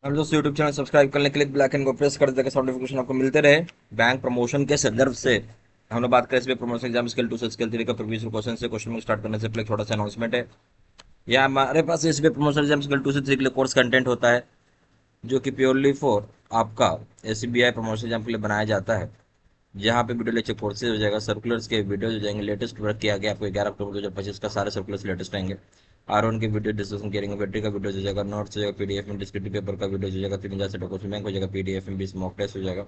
हम दोस्तों YouTube channel subscribe करने के लिए ब्लैक एंड को प्रेस कर देकर नोटिफिकेशन आपको मिलते रहे। बैंक प्रमोशन के संदर्भ से हम लोग बात करें इस प्रमोशन एग्जाम स्केल 2 से स्केल 3 का प्रीवियस क्वेश्चन से क्वेश्चन में स्टार्ट करने से पहले एक छोटा सा अनाउंसमेंट है। यह हमारे पास इस प्रमोशन एग्जाम स्केल 2 से 3 के लिए कोर्स कंटेंट होता है जो कि प्योरली फॉर आपका एसबीआई प्रमोशन एग्जाम के लिए बनाया जाता है। जहाँ पे वीडियो लेक्चर कोर्सेज हो जाएगा, सर्कुलर्स के वीडियोज हो जाएंगे, लेटेस्ट वर्क किया गया आपको 11 अक्टूबर 2025 का सारे सर्कुलर्स लेटेस्ट आएंगे। R1 की वीडियो डिस्कशन करेंगे, बैटरी का वीडियो हो जाएगा, नोट्स हो जाएगा, पीडीएफ में डिस्क्रिप्टिव पेपर का वीडियो हो जाएगा, 3000 से क्वेश्चन बैंक हो जाएगा, पीडीएफ में 20 मॉक टेस्ट हो जाएगा।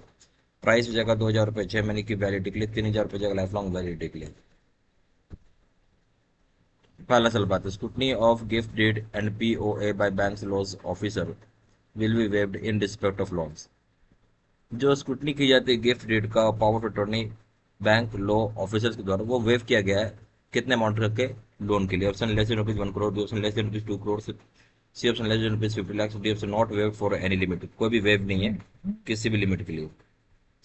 प्राइस हो जाएगा 2000 रुपये 6 महीने की वैलिडिटी के लिए, 3000 रुपये जाएगा लाइफ लॉन्ग वैलिडिटी के लिए। पहला सवाल बात है, scrutiny of gift deed and POA by bank laws officer will be waived in respect of loans. जो स्क्रूटनी की जाती है गिफ्ट डीड का power of attorney bank law officers के द्वारा, वो वेव किया गया है कितने अमाउंट रख के लोन के लिए। Option less than ₹1 crore, B option less than ₹2 crore, C option less than ₹50 lakh, D option not waive for any limit, कोई भी वेव नहीं है किसी भी लिमिट के लिए।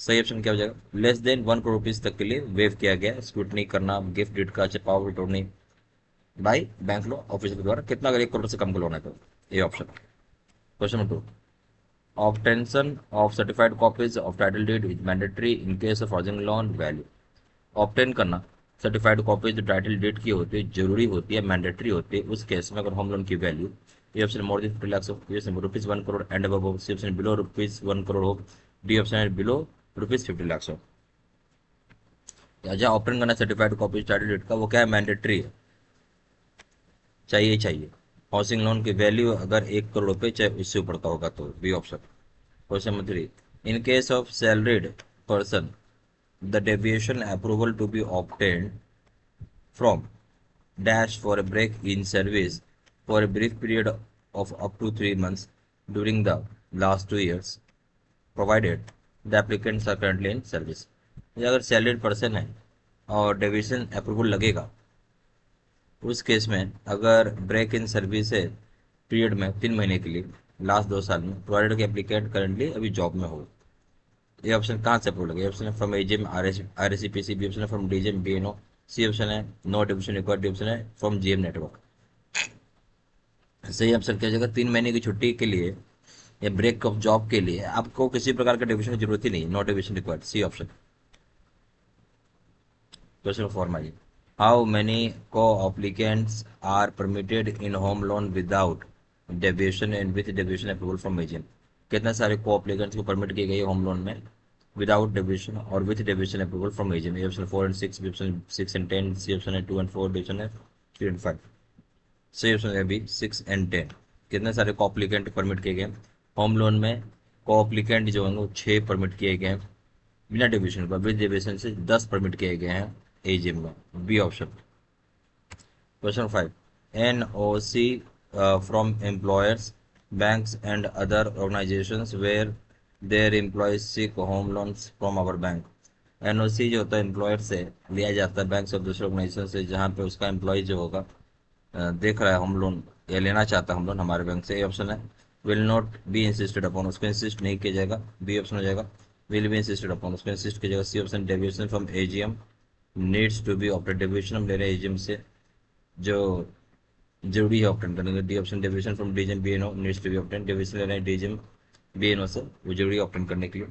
सही ऑप्शन क्या हो जाएगा, लेस देन ₹1 करोड़ तक के लिए वेव किया गया स्क्रूटनी करना गिफ्ट डीड का power of attorney by bank law officer के द्वारा, कितना अगर 1 करोड़ से कम का लोन है तो। ये option. Question number 2, obtention of certified copies of title deed is mandatory in case of housing loan value। Obtain करना सर्टिफाइड कॉपीज जो टाइटल डेट की होती है जरूरी होती है, मैंडेटरी होती है उस केस में अगर होम लोन की value. A option more than 50 lakh of, B option ₹1 crore and above हो, सी ऑप्शन बिलो ₹1 करोड़ हो, डी ऑप्शन है बिलो ₹50 लाख हो। जहाँ ऑप्टेन करना सर्टिफाइड कॉपीज टाइटल डेट का, वो क्या है, मैंडेटरी है, चाहिए चाहिए। हाउसिंग लोन की वैल्यू अगर 1 करोड़ रुपये चाहे उससे ऊपर का होगा तो, B option. Question number 3, in case of salaried person the deviation approval to be obtained from dash for a break in service for a brief period of up to 3 months during the last 2 years provided the applicants are currently in service। ये अगर salaried person है और deviation approval लगेगा उस case में, अगर break in service है period में 3 महीने के लिए लास्ट 2 साल में, प्रोवाइडेड के एप्लीकेंट करेंटली अभी जॉब में हो। ये ऑप्शन कहाँ से अप्रूव लगे, ऑप्शन है from AGM RSCPC, B option है from DGM BNO, C option है no division required, D option है फ्रॉम जीएम नेटवर्क। सही ऑप्शन क्या जगह, 3 महीने की छुट्टी के लिए या ब्रेक ऑफ जॉब के लिए आपको किसी प्रकार का डिविजन की जरूरत ही नहीं, no division required, C option. Question for my, how many co applicants are permitted in home loan without deviation and with deviation approval from AGM. कितने सारे को अप्लीकेंट्स को परमिट की गई है होम लोन में विदाउट डेविएशन और with deviation approval from AGM. A option 4 and 6, B option 6 and 10, C option है 2 and 4, D option है 3 एंड 5। सही ऑप्शन है बी 6 एंड 10। कितने सारे को अप्लीकेंट परमिट किए गए होम लोन में, को अप्लीकेंट जो है वो 6 परमिट किए गए हैं बिना डेविएशन का, विद डेविएशन से 10 परमिट किए गए हैं एजीएम में, B option. Question 5, NOC from employers banks and other organisations where their employees seek home loans from our bank. NOC जो होता है एम्प्लॉयर से लिया जाता है बैंक से और दूसरे ऑर्गेनाइजेशन से जहाँ पे उसका एम्प्लॉय जो होगा देख रहा है होम लोन या लेना चाहता है होम लोन हमारे बैंक से। ये ऑप्शन है will not be insisted upon, उसको इंसिस्ट नहीं किया जाएगा, बी ऑप्शन हो जाएगा विल बी इंसिस्टेड अपॉन, उसको इंसिस्ट किया जाएगा, C option deviation from AGM needs to be opted, deviation हम ले रहे हैं एजीएम से जो जरूरी है ऑप्टेन करने के, D option deviation from DGM BNO needs to be obtain, deviation ले रहे हैं डीजीएम बीएनओ से, वो जरूरी है ऑप्टेन करने के लिए।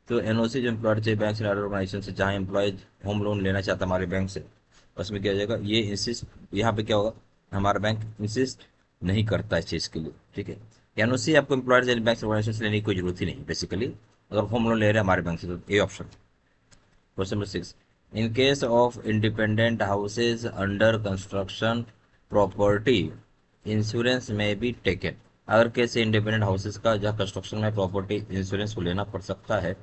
तो एनओसी जो एम्प्लॉयर चाहिए बैंक से ऑर्गेनाइजेशन से जहाँ एम्प्लॉयज होम लोन लेना चाहता है हमारे बैंक से, उसमें क्या हो जाएगा, ये इंसिस्ट, यहाँ पे क्या होगा, हमारा बैंक इंसिस्ट नहीं करता इस चीज़ के लिए, ठीक है। एनओसी आपको एम्प्लॉयर बैंक से ऑर्गेनाइजेशन से लेने की कोई जरूरत ही नहीं बेसिकली, अगर होम लोन ले रहे हैं हमारे बैंक से तो A option. Question number 6, in case of independent houses under construction property insurance में बी टेकन। अगर कैसे इंडिपेंडेंट हाउसेज का जहाँ कंस्ट्रक्शन में प्रॉपर्टी इंश्योरेंस को लेना पड़ सकता है,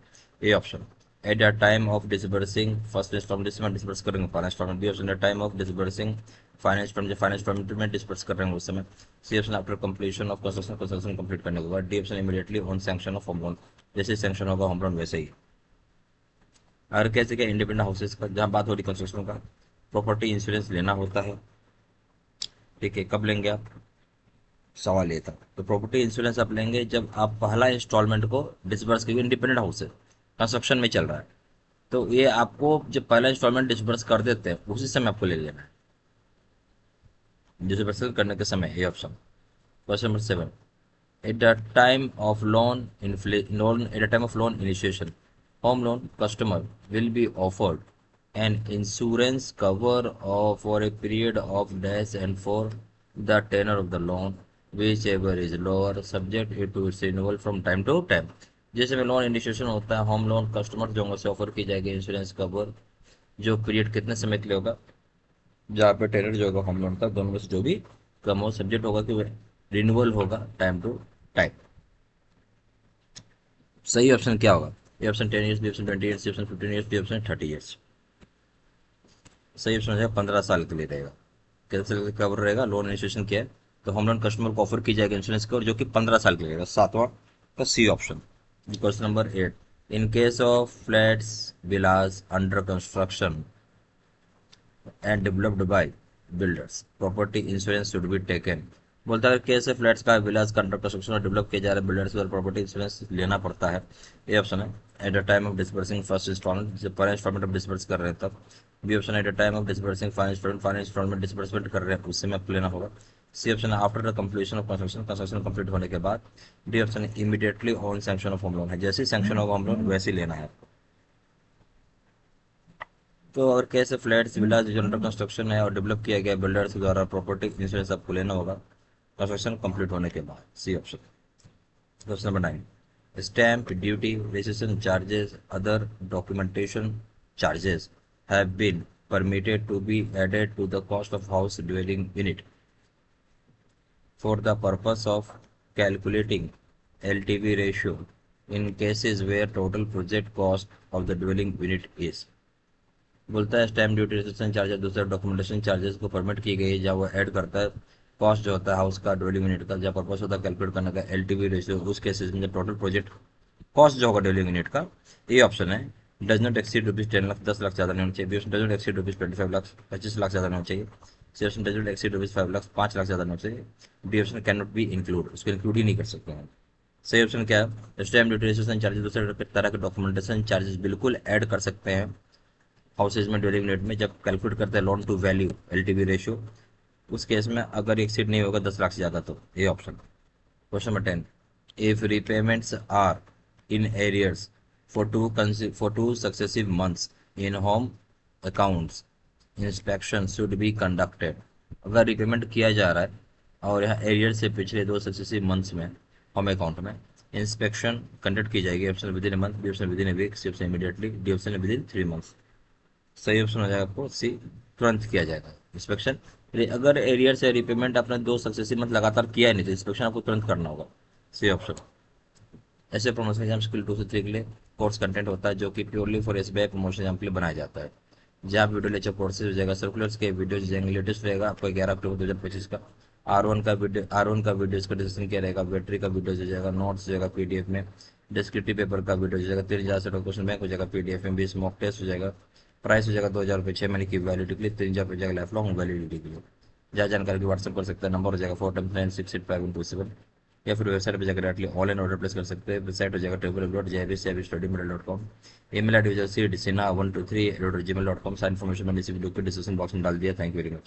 A option. At the time of disbursing first instalment, जिसमें डिसबर्स करेंगे final instalment, B option. The time of disbursing final instalment, जो फाइनल इंस्टॉलमेंट में डिसबर्स कर रहे हैं उस समय, C option. After completion of construction, construction complete करने के बाद, D option. Immediately on sanction of home loan, जैसे सैंक्शन होगा होम लोन वैसे ही। अगर कैसे क्या इंडिपेंडेंट हाउसेज का जहाँ बात हो रही कंस्ट्रक्शन का प्रॉपर्टी इंश्योरेंस लेना होता है, ठीक है, कब लेंगे आप, सवाल ये था। तो प्रॉपर्टी इंश्योरेंस आप लेंगे जब आप पहला इंस्टॉलमेंट को डिसबर्स करेंगे, इंडिपेंडेंट हाउस है कंस्ट्रक्शन में चल रहा है, तो ये आपको जब पहला इंस्टॉलमेंट डिसबर्स कर देते हैं उसी समय आपको ले लेना है, डिसबर्सल करने के समय, ये option. Question number 7, At the time of loan initiation, home loan customer will be offered an insurance cover for a period of days and for the tenor of the loan, whichever is lower, subject it to its renewal from time to time. जैसे में loan initiation होता है, home loan customer जो होंगे से offer की जाएगी insurance cover, जो पीरियड कितने समय के लिए होगा, जहाँ पे टेनर जो होगा होम लोन का दोनों में से जो भी कम हो, सब्जेक्ट होगा कि रिन्यूअल होगा टाइम टू टाइम। सही ऑप्शन क्या होगा? A option 10 years, B option 20 years, C option 15 years, D option 30 years. सही ऑप्शन हो जाएगा 15 साल के लिए रहेगा। कैसे कवर रहेगा? लोन इनिशिएशन किया है तो होम लोन कस्टमर को ऑफर की जाएगी इंश्योरेंस कवर जो कि 15 साल के लिए रहेगा। सातवां का C option. Question number 8, in case of flats villas under construction and developed by builders, property insurance should be taken. बोलता है कैसे फ्लैट्स का विलास अंडर कंस्ट्रक्शन और डेवलप किया जा रहा है बिल्डर्स और प्रॉपर्टी इंश्योरेंस लेना पड़ता है। ये ऑप्शन है at the time of disbursing first instalment, जब पहला इंस्टॉलमेंट आप डिस्बर्स कर रहे हैं तब। B option at the time of disbursing final instalment disbursement कर रहे हैं उससे में आपको लेना होगा। सी ऑप्शन है after the completion of construction complete होने के बाद। डी ऑप्शन है immediately on sanction of home loan है, जैसे सैंक्शन ऑफ होम लोन वैसे ही लेना है। तो अगर कैसे फ्लैट्स विलास जो अंडर कंस्ट्रक्शन है और डेवलप किया गया बिल्डर्स द्वारा, प्रॉपर्टी इंश्योरेंस आपको लेना होगा कंस्ट्रक्शन कंप्लीट होने के बाद। C option. Question number 9, stamp duty registration charges other documentation charges have been permitted to be added to the cost of house dwelling unit for the purpose of calculating LTV ratio in cases where total project cost of the dwelling unit is। बोलता है stamp duty registration charges दूसरे documentation charges को permit की गई है जहाँ वो add करता है कॉस्ट जो होता है हाउस का ड्वेलिंग यूनिट का, जहाँ पर्पस होता है कैलकुलेट करने का एलटीवी रेशियो उस केसेस में जब टोटल प्रोजेक्ट कॉस्ट जो होगा ड्वेलिंग यूनिट का। ये ऑप्शन है does not exceed rupees 10 lakh, 10 lakh ज़्यादा नहीं होना चाहिए। Does not exceed rupees 25 lakh, 25 lakh ज़्यादा नहीं होना चाहिए। C option does not exceed rupees 5 lakh, 5 lakh ज़्यादा नहीं होना चाहिए। D option can not be include, उसको इंक्लूड ही नहीं कर सकते हैं। सही ऑप्शन क्या है? स्टैम्प ड्यूटी रजिस्ट्रेशन चार्जेस दूसरे तरह के डॉक्यूमेंटेशन चार्जेस बिल्कुल ऐड कर सकते हैं हाउसेज में ड्वेलिंग यूनिट में जब कैलकुलेट करते हैं loan to value LTV ratio, उस केस में अगर एक्सीड नहीं होगा 10 लाख से ज़्यादा तो। ये option. Question number 10, if repayments are in arrears for two successive months in home accounts, inspection should be conducted। अगर रिपेमेंट किया जा रहा है और यहाँ एरियर से पिछले 2 सक्सेसिव मंथ्स में होम अकाउंट में इंस्पेक्शन कंडक्ट की जाएगी। Option within a month, B option within a week, C option immediately, D option within 3 months. सही ऑप्शन हो जाएगा आपको सी, तुरंत किया जाएगा इंस्पेक्शन। अगर एरियर से रिपेमेंट आपने 2 सक्सेसिव मंथ लगातार किया है नहीं तो इंस्पेक्शन आपको तुरंत करना होगा। C option. ऐसे प्रमोशन एग्जाम स्किल 2 से 3 के लिए कोर्स कंटेंट होता है जो कि purely for SBI promotion exam के लिए बनाया जाता है, जहाँ वीडियो लेक्चर कोर्सेज हो जाएगा, सर्कुलर्स के वीडियो जाएंगे, लेटेस्ट रहेगा आपका 11 अक्टूबर 2025 का। R1 का वीडियो इसका डिस्कशन किया रहेगा, बैटरी का वीडियो हो जाएगा, नोट्स हो जाएगा पीडीएफ में, डिस्क्रिप्टिव पेपर का वीडियो हो जाएगा, 3000 से क्वेश्चन बैंक हो जाएगा पीडीएफ में, 20 मॉक टेस्ट हो जाएगा, प्राइस हो जाएगा 2000 रुपये 6 महीने की वैलिडिटी के लिए, 3000 हो जाएगा लाइफ लॉन्ग वैलिडिटी के लिए। जहाँ जानकारी की व्हाट्सअप कर सकते हैं, नंबर हो जाएगा 499685127 या फिर वेबसाइट पर जाकर डायरेक्टली ऑनलाइन ऑर्डर प्लेस कर सकते हैं। वेबसाइट हो जाएगा www.jbstudymedia.com। ईमेल आईडी हो जाएगा cdsinha123@gmail.com। सारी इन्फॉर्मेशन मैंने इसी वीडियो के डिस्क्रिप्शन बॉक्स में डाल दिया। Thank you very much.